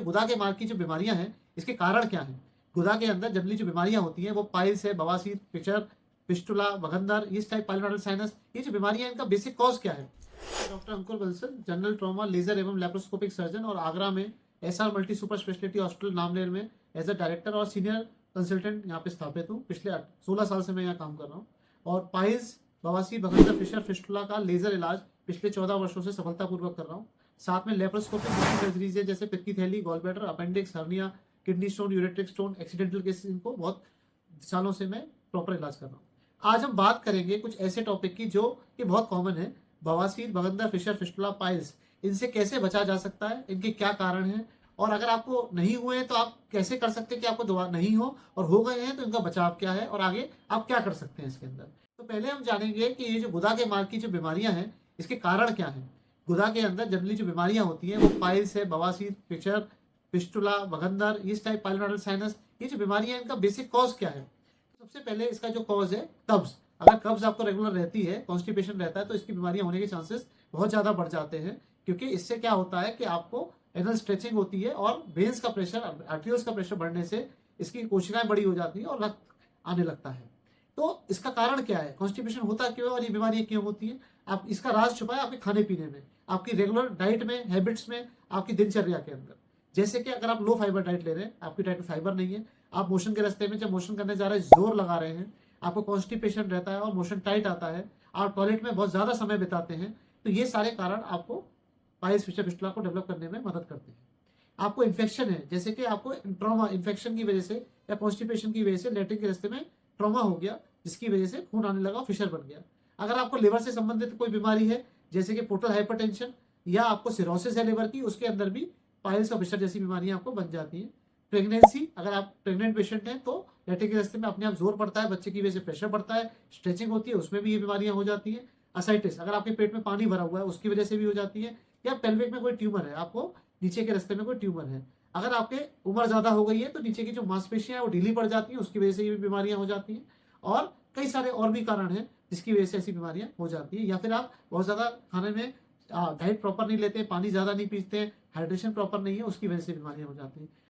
गुदा के मार्ग की जो बीमारियां हैं, इसके कारण क्या हैं? गुदा के अंदर जनरली जो बीमारियां होती हैं वो पाइल्स है, बवासीर, फिशर, फिस्टुला, बगंदर, इस टाइप पाइलोनडल साइनस, ये जो बीमारियां हैं इनका बेसिक कॉज क्या है? Doctor Ankur Bansal, general trauma, laser एवं लेप्रोस्कोपिक सर्जन और आगरा में SR multi super speciality hospital नामनेर में एज अ डायरेक्टर और सीनियर कंसल्टेंट यहाँ पे स्थापित हूँ। पिछले 16 साल से मैं यहाँ काम कर रहा हूँ और पाइल्स, बवासीर, बगंदर, फिशर, फिस्टुला का लेजर इलाज पिछले 14 वर्षों से सफलतापूर्वक कर रहा हूँ। साथ में लेप्रोस्कोपिक सर्जरीज है, जैसे पित्ती थैली, gall bladder, appendix, hernia, kidney stone, ureteric stone, accidental cases, इनको बहुत सालों से मैं प्रॉपर इलाज कर रहा हूँ। आज हम बात करेंगे कुछ ऐसे टॉपिक की जो कि बहुत कॉमन है। बवासीर, बगंदर, फिशर, फिस्टुला, पाइल्स, इनसे कैसे बचा जा सकता है, इनके क्या कारण हैं, और अगर आपको नहीं हुए हैं तो आप कैसे कर सकते हैं कि आपको दवा नहीं हो, और हो गए हैं तो इनका बचाव क्या है और आगे आप क्या कर सकते हैं इसके अंदर। तो पहले हम जानेंगे कि ये जो गुदा के मार्ग की जो बीमारियां हैं, इसके कारण क्या हैं। गुदा के अंदर जनरली जो बीमारियां होती हैं वो पाइल्स है, बवासीर, फिशर, फिस्टुला, बगंदर, इस टाइप पाइलोनडल साइनस, ये जो बीमारियां हैं इनका बेसिक कॉज क्या है? सबसे पहले इसका जो कॉज है कब्ज। अगर कब्ज आपको रेगुलर रहती है, कॉन्स्टिपेशन रहता है, तो इसकी बीमारियां होने के चांसेस बहुत ज्यादा बढ़ जाते हैं, क्योंकि इससे क्या होता है कि आपको एनल स्ट्रेचिंग होती है और वेन्स का प्रेशर, आर्टरियल्स का प्रेशर बढ़ने से इसकी कोशिकाएं बड़ी हो जाती है और रक्त आने लगता है। तो इसका कारण क्या है, कॉन्स्टिपेशन होता क्यों है और ये बीमारियां क्यों होती है? आप इसका राज छुपा है आपके खाने पीने में, आपकी रेगुलर डाइट में, हैबिट्स में, आपकी दिनचर्या के अंदर। जैसे कि अगर आप लो फाइबर डाइट ले रहे हैं, आपकी डाइट में फाइबर नहीं है, आप मोशन के रास्ते में जब मोशन करने जा रहे हैं जोर लगा रहे हैं, आपको कॉन्स्टिपेशन रहता है और मोशन टाइट आता है, आप टॉयलेट में बहुत ज्यादा समय बिताते हैं, तो ये सारे कारण आपको पाइल्स, फिशर, फिस्टुला को डेवलप करने में मदद करते हैं। आपको इन्फेक्शन है, जैसे कि आपको ट्रॉमा, इन्फेक्शन की वजह से या कॉन्स्टिपेशन की वजह से लैट्रिन के रास्ते में ट्रॉमा हो गया, जिसकी वजह से खून आने लगा, फिशर बन गया। अगर आपको लिवर से संबंधित कोई बीमारी है, जैसे कि पोर्टल हाइपरटेंशन, या आपको सिरोसिस है लिवर की, उसके अंदर भी पाइल्स और फिशर जैसी बीमारियां आपको बन जाती हैं। प्रेगनेंसी, अगर आप प्रेग्नेंट पेशेंट हैं तो लैट्रिन के रास्ते में अपने आप जोर पड़ता है, बच्चे की वजह से प्रेशर बढ़ता है, स्ट्रेचिंग होती है, उसमें भी ये बीमारियां हो जाती हैं। असाइटिस, अगर आपके पेट में पानी भरा हुआ है उसकी वजह से भी हो जाती है। या पेल्विक में कोई ट्यूमर है, आपको नीचे के रास्ते में कोई ट्यूमर है, अगर आपके उम्र ज्यादा हो गई है तो नीचे की जो मांसपेशियां हैं वो ढीली पड़ जाती हैं, उसकी वजह से ये बीमारियां हो जाती हैं। और कई सारे और भी कारण हैं जिसकी वजह से ऐसी बीमारियां हो जाती है। या फिर आप बहुत ज्यादा खाने में डाइट प्रॉपर नहीं लेते, पानी ज्यादा नहीं पीते, हाइड्रेशन प्रॉपर नहीं है, उसकी वजह से बीमारियां हो जाती हैं।